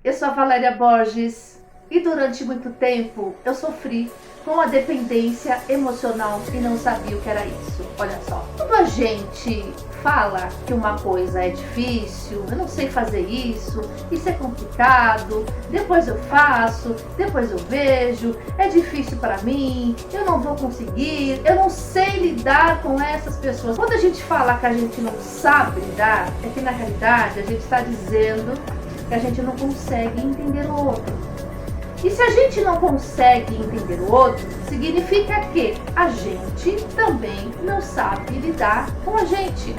Eu sou a Valéria Borges e durante muito tempo eu sofri com a dependência emocional e não sabia o que era isso. Olha só, quando a gente fala que uma coisa é difícil, eu não sei fazer isso é complicado, depois eu faço, depois eu vejo, é difícil para mim, eu não vou conseguir, eu não sei lidar com essas pessoas. Quando a gente fala que a gente não sabe lidar, é que na realidade a gente está dizendo que a gente não consegue entender o outro. E se a gente não consegue entender o outro, significa que a gente também não sabe lidar com a gente.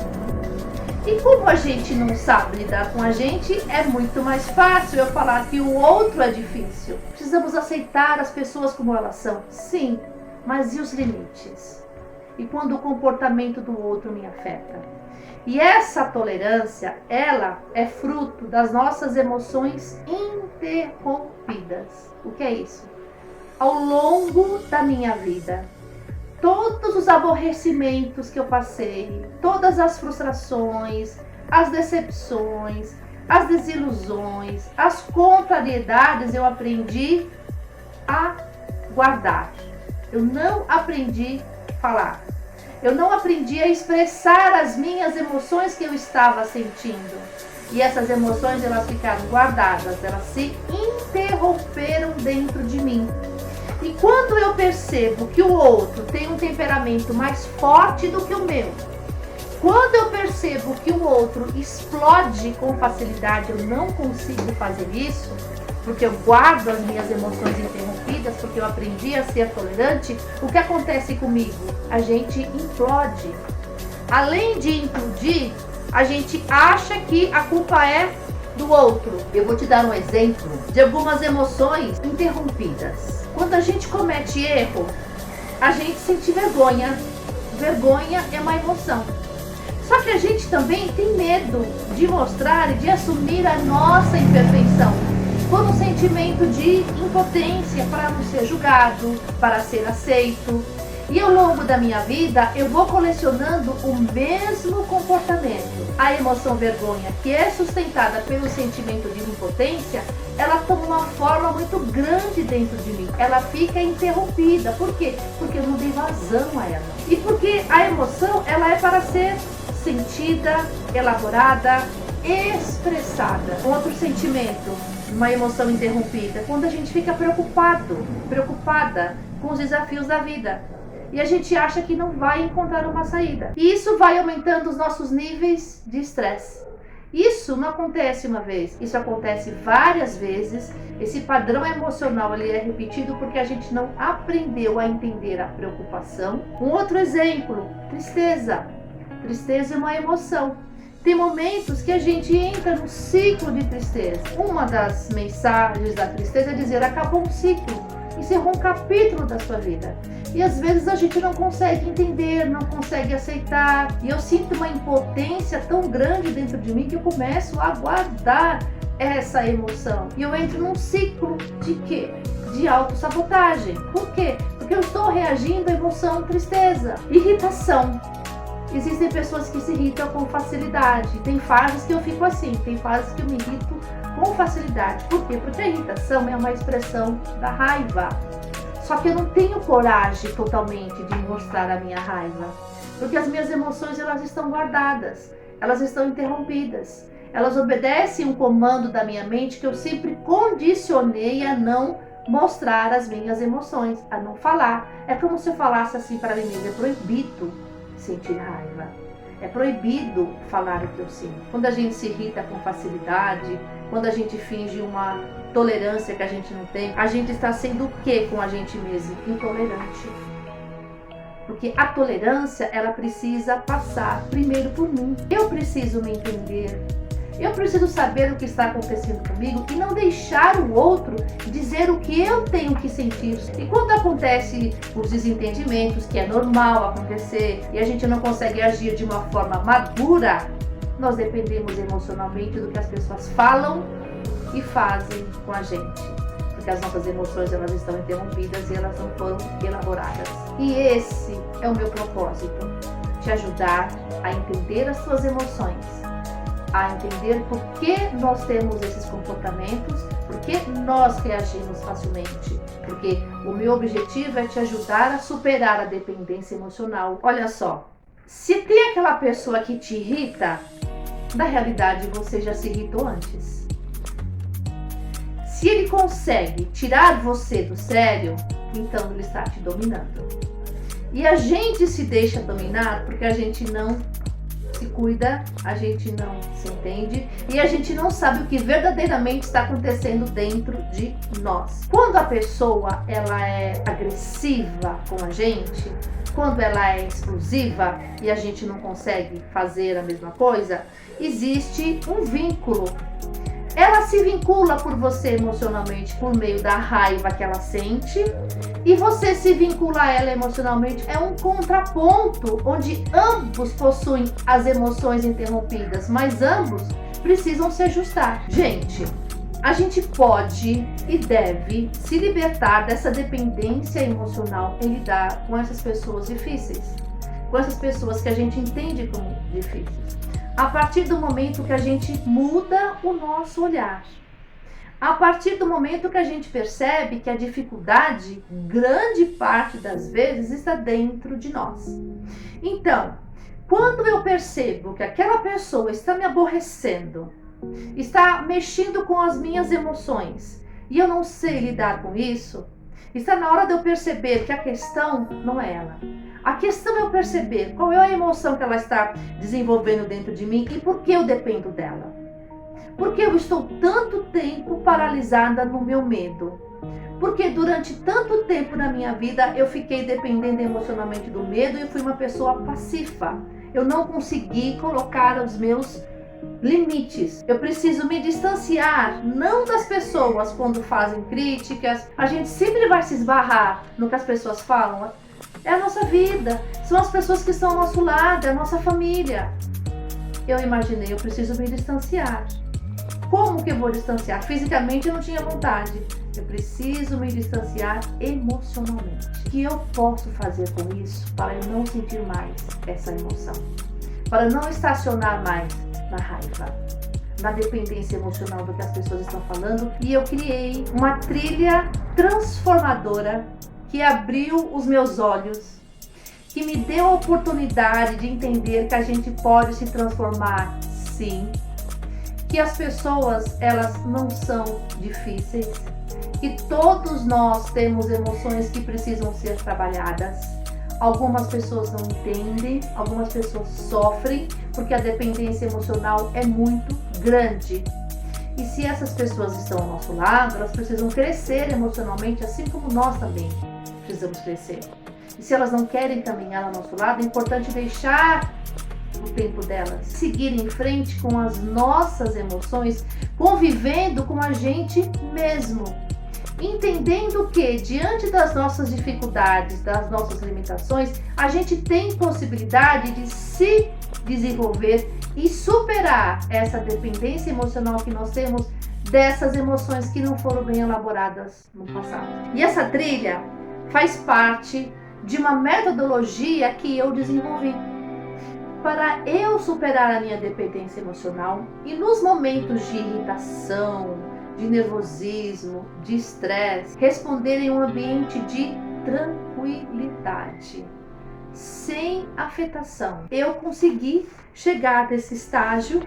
E como a gente não sabe lidar com a gente, é muito mais fácil eu falar que o outro é difícil. Precisamos aceitar as pessoas como elas são, sim, mas e os limites? E quando o comportamento do outro me afeta? E essa tolerância, ela é fruto das nossas emoções interrompidas. O que é isso? Ao longo da minha vida, todos os aborrecimentos que eu passei, todas as frustrações, as decepções, as desilusões, as contrariedades, eu aprendi a guardar. Eu não aprendi a falar. Eu não aprendi a expressar as minhas emoções que eu estava sentindo. E essas emoções, elas ficaram guardadas, elas se interromperam dentro de mim. E quando eu percebo que o outro tem um temperamento mais forte do que o meu, quando eu percebo que o outro explode com facilidade, eu não consigo fazer isso, porque eu guardo as minhas emoções interrompidas, porque eu aprendi a ser tolerante, o que acontece comigo? A gente implode. Além de implodir, a gente acha que a culpa é do outro. Eu vou te dar um exemplo de algumas emoções interrompidas. Quando a gente comete erro, a gente sente vergonha. Vergonha é uma emoção. Só que a gente também tem medo de mostrar e de assumir a nossa imperfeição, por um sentimento de impotência para não ser julgado, para ser aceito. E ao longo da minha vida, eu vou colecionando o mesmo comportamento. A emoção vergonha, que é sustentada pelo sentimento de impotência, ela toma uma forma muito grande dentro de mim. Ela fica interrompida. Por quê? Porque eu não dei vazão a ela. E porque a emoção, ela é para ser sentida, elaborada, expressada. Outro sentimento, uma emoção interrompida, quando a gente fica preocupada com os desafios da vida. E a gente acha que não vai encontrar uma saída. E isso vai aumentando os nossos níveis de estresse. Isso não acontece uma vez, isso acontece várias vezes. Esse padrão emocional ele é repetido porque a gente não aprendeu a entender a preocupação. Um outro exemplo, tristeza. Tristeza é uma emoção. Tem momentos que a gente entra no ciclo de tristeza. Uma das mensagens da tristeza é dizer: acabou um ciclo, encerrou um capítulo da sua vida. E às vezes a gente não consegue entender, não consegue aceitar. E eu sinto uma impotência tão grande dentro de mim que eu começo a guardar essa emoção. E eu entro num ciclo de quê? De autossabotagem. Por quê? Porque eu estou reagindo à emoção tristeza. Irritação. Existem pessoas que se irritam com facilidade. Tem fases que eu fico assim, tem fases que eu me irrito com facilidade. Por quê? Porque a irritação é uma expressão da raiva. Só que eu não tenho coragem totalmente de mostrar a minha raiva. Porque as minhas emoções, elas estão guardadas. Elas estão interrompidas. Elas obedecem um comando da minha mente que eu sempre condicionei a não mostrar as minhas emoções, a não falar. É como se eu falasse assim para mim mesma: é proibido sentir raiva. É proibido falar o que eu sinto. Quando a gente se irrita com facilidade, quando a gente finge uma tolerância que a gente não tem, a gente está sendo o que com a gente mesmo? Intolerante. Porque a tolerância, ela precisa passar primeiro por mim. Eu preciso me entender. Eu preciso saber o que está acontecendo comigo e não deixar o outro dizer o que eu tenho que sentir. E quando acontece os desentendimentos, que é normal acontecer, e a gente não consegue agir de uma forma madura, nós dependemos emocionalmente do que as pessoas falam e fazem com a gente. Porque as nossas emoções, elas estão interrompidas e elas não foram elaboradas. E esse é o meu propósito: te ajudar a entender as suas emoções, a entender por que nós temos esses comportamentos, por que nós reagimos facilmente. Porque o meu objetivo é te ajudar a superar a dependência emocional. Olha só, se tem aquela pessoa que te irrita, na realidade você já se irritou antes. Se ele consegue tirar você do sério, então ele está te dominando. E a gente se deixa dominar porque a gente não se cuida, a gente não se entende e a gente não sabe o que verdadeiramente está acontecendo dentro de nós. Quando a pessoa ela é agressiva com a gente, quando ela é explosiva e a gente não consegue fazer a mesma coisa, existe um vínculo. Ela se vincula por você emocionalmente por meio da raiva que ela sente e você se vincula a ela emocionalmente. É um contraponto onde ambos possuem as emoções interrompidas, mas ambos precisam se ajustar. Gente, a gente pode e deve se libertar dessa dependência emocional em lidar com essas pessoas difíceis, com essas pessoas que a gente entende como difíceis. A partir do momento que a gente muda o nosso olhar, a partir do momento que a gente percebe que a dificuldade, grande parte das vezes, está dentro de nós. Então, quando eu percebo que aquela pessoa está me aborrecendo, está mexendo com as minhas emoções e eu não sei lidar com isso, está na hora de eu perceber que a questão não é ela. A questão é eu perceber qual é a emoção que ela está desenvolvendo dentro de mim e por que eu dependo dela. Por que eu estou tanto tempo paralisada no meu medo? Porque durante tanto tempo na minha vida eu fiquei dependendo emocionalmente do medo e fui uma pessoa passiva. Eu não consegui colocar os meus limites. Eu preciso me distanciar, não das pessoas quando fazem críticas. A gente sempre vai se esbarrar no que as pessoas falam. É a nossa vida, são as pessoas que estão ao nosso lado, é a nossa família. Eu imaginei, eu preciso me distanciar. Como que eu vou distanciar? Fisicamente eu não tinha vontade. Eu preciso me distanciar emocionalmente. O que eu posso fazer com isso para eu não sentir mais essa emoção? Para não estacionar mais na raiva, na dependência emocional do que as pessoas estão falando. E eu criei uma trilha transformadora que abriu os meus olhos, que me deu a oportunidade de entender que a gente pode se transformar, sim, que as pessoas, elas não são difíceis, que todos nós temos emoções que precisam ser trabalhadas. Algumas pessoas não entendem, algumas pessoas sofrem, porque a dependência emocional é muito grande. E se essas pessoas estão ao nosso lado, elas precisam crescer emocionalmente, assim como nós também precisamos crescer. E se elas não querem caminhar ao nosso lado, é importante deixar o tempo delas seguir em frente com as nossas emoções, convivendo com a gente mesmo, entendendo que diante das nossas dificuldades, das nossas limitações, a gente tem possibilidade de se desenvolver e superar essa dependência emocional que nós temos dessas emoções que não foram bem elaboradas no passado. E essa trilha faz parte de uma metodologia que eu desenvolvi para eu superar a minha dependência emocional e nos momentos de irritação, de nervosismo, de estresse, responder em um ambiente de tranquilidade, sem afetação. Eu consegui chegar nesse estágio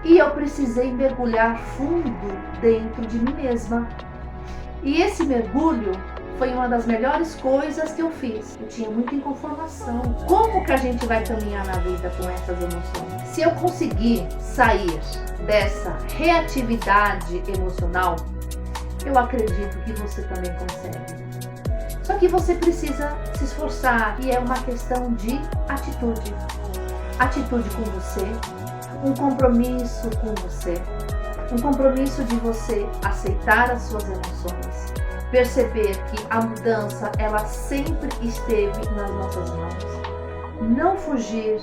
e eu precisei mergulhar fundo dentro de mim mesma. E esse mergulho foi uma das melhores coisas que eu fiz. Eu tinha muita inconformação. Como que a gente vai caminhar na vida com essas emoções? Se eu conseguir sair dessa reatividade emocional, eu acredito que você também consegue. Só que você precisa se esforçar e é uma questão de atitude. Atitude com você, um compromisso com você, um compromisso de você aceitar as suas emoções, perceber que a mudança ela sempre esteve nas nossas mãos, não fugir,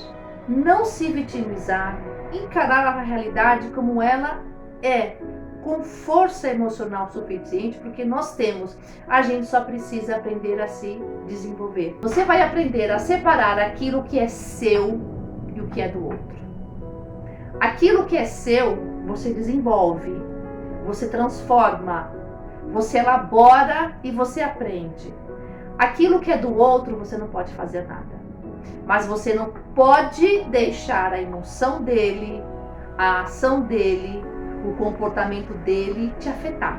não se vitimizar, encarar a realidade como ela é, com força emocional suficiente, porque nós temos, a gente só precisa aprender a se desenvolver. Você vai aprender a separar aquilo que é seu e o que é do outro. Aquilo que é seu, você desenvolve, você transforma, você elabora e você aprende. Aquilo que é do outro, você não pode fazer nada. Mas você não pode deixar a emoção dele, a ação dele, o comportamento dele te afetar.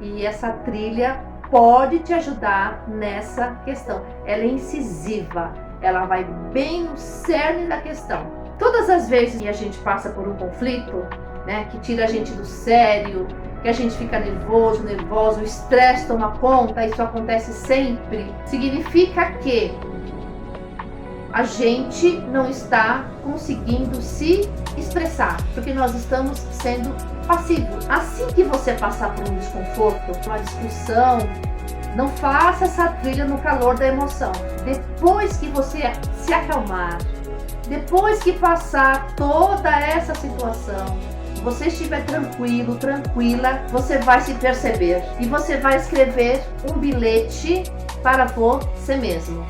E essa trilha pode te ajudar nessa questão. Ela é incisiva, ela vai bem no cerne da questão. Todas as vezes que a gente passa por um conflito, né, que tira a gente do sério, que a gente fica nervoso, nervosa, o estresse toma conta, isso acontece sempre, significa que a gente não está conseguindo se expressar, porque nós estamos sendo passivos. Assim que você passar por um desconforto, uma discussão, não faça essa trilha no calor da emoção. Depois que você se acalmar, depois que passar toda essa situação, você estiver tranquilo, tranquila, você vai se perceber e você vai escrever um bilhete para você mesmo.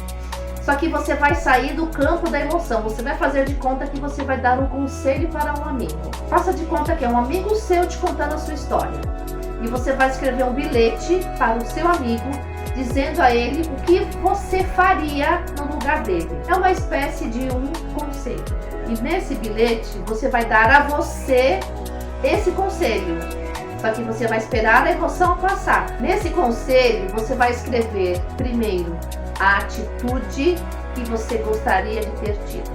Só que você vai sair do campo da emoção, você vai fazer de conta que você vai dar um conselho para um amigo. Faça de conta que é um amigo seu te contando a sua história. E você vai escrever um bilhete para o seu amigo, dizendo a ele o que você faria no lugar dele. É uma espécie de um conselho. E nesse bilhete você vai dar a você esse conselho. Só que você vai esperar a emoção passar. Nesse conselho você vai escrever primeiro a atitude que você gostaria de ter tido.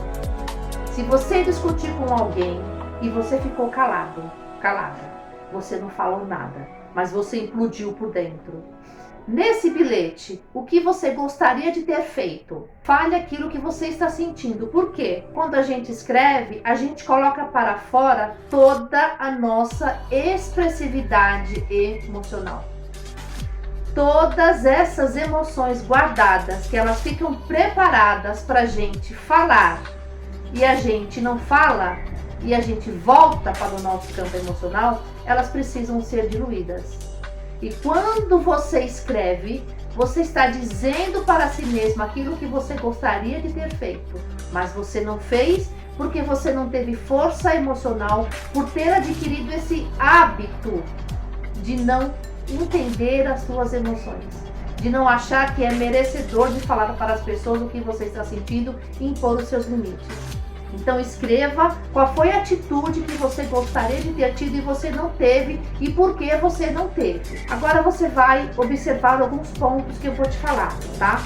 Se você discutir com alguém e você ficou calada, você não falou nada, mas você implodiu por dentro. Nesse bilhete, o que você gostaria de ter feito? Fale aquilo que você está sentindo. Por quê? Quando a gente escreve, a gente coloca para fora toda a nossa expressividade emocional. Todas essas emoções guardadas, que elas ficam preparadas para a gente falar, e a gente não fala, e a gente volta para o nosso campo emocional, elas precisam ser diluídas. E quando você escreve, você está dizendo para si mesmo aquilo que você gostaria de ter feito, mas você não fez porque você não teve força emocional por ter adquirido esse hábito de não entender as suas emoções, de não achar que é merecedor de falar para as pessoas o que você está sentindo e impor os seus limites. Então escreva qual foi a atitude que você gostaria de ter tido e você não teve e por que você não teve. Agora você vai observar alguns pontos que eu vou te falar, tá?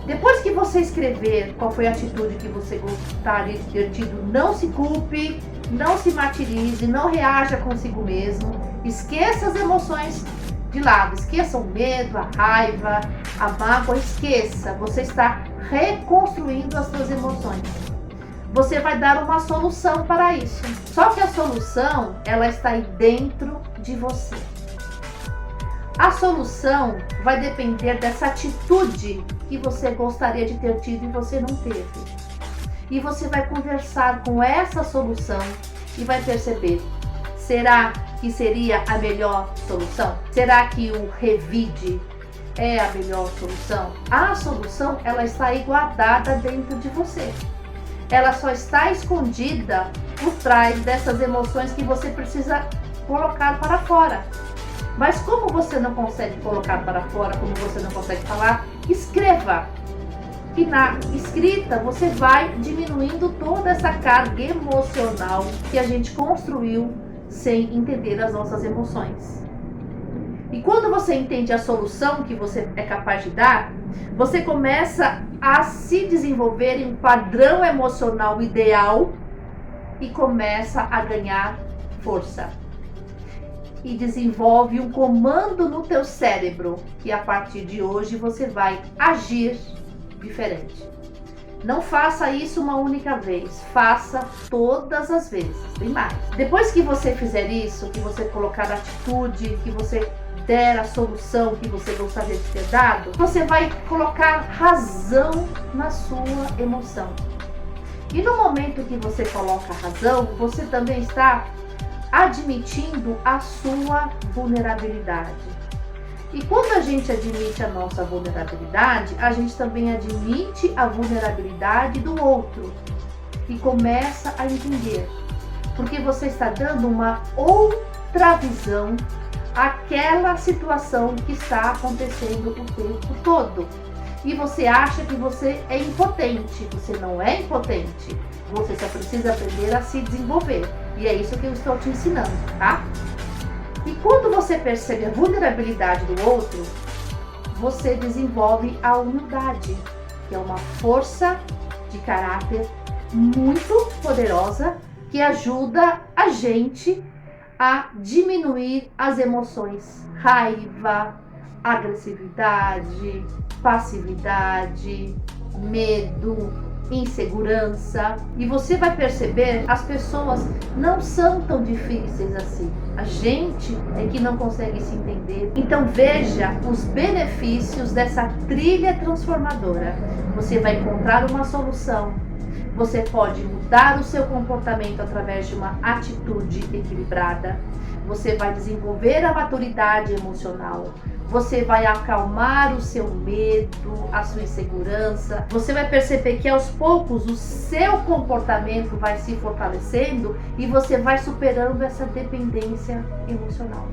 Depois que você escrever qual foi a atitude que você gostaria de ter tido, não se culpe, não se martirize, não reaja consigo mesmo. Esqueça as emoções de lado, esqueça o medo, a raiva, a mágoa, esqueça. Você está reconstruindo as suas emoções. Você vai dar uma solução para isso. Só que a solução, ela está aí dentro de você. A solução vai depender dessa atitude que você gostaria de ter tido e você não teve. E você vai conversar com essa solução e vai perceber, será que seria a melhor solução? Será que o revide é a melhor solução? A solução, ela está aí guardada dentro de você. Ela só está escondida por trás dessas emoções que você precisa colocar para fora. Mas como você não consegue colocar para fora, como você não consegue falar, escreva. Que na escrita você vai diminuindo toda essa carga emocional que a gente construiu sem entender as nossas emoções. E quando você entende a solução que você é capaz de dar, você começa a se desenvolver em um padrão emocional ideal e começa a ganhar força. E desenvolve um comando no teu cérebro que a partir de hoje você vai agir diferente. Não faça isso uma única vez, faça todas as vezes, bem mais. Depois que você fizer isso, que você colocar a atitude, que você der a solução que você gostaria de ter dado, você vai colocar razão na sua emoção. E no momento que você coloca razão, você também está admitindo a sua vulnerabilidade. E quando a gente admite a nossa vulnerabilidade, a gente também admite a vulnerabilidade do outro e começa a entender. Porque você está dando uma outra visão àquela situação que está acontecendo o tempo todo. E você acha que você é impotente. Você não é impotente. Você só precisa aprender a se desenvolver. E é isso que eu estou te ensinando, tá? E quando você percebe a vulnerabilidade do outro, você desenvolve a humildade, que é uma força de caráter muito poderosa que ajuda a gente a diminuir as emoções, raiva, agressividade, passividade, medo, insegurança. E você vai perceber, as pessoas não são tão difíceis assim. A gente é que não consegue se entender. Então veja os benefícios dessa trilha transformadora. Você vai encontrar uma solução. Você pode mudar o seu comportamento através de uma atitude equilibrada. Você vai desenvolver a maturidade emocional. Você vai acalmar o seu medo, a sua insegurança. Você vai perceber que aos poucos o seu comportamento vai se fortalecendo e você vai superando essa dependência emocional.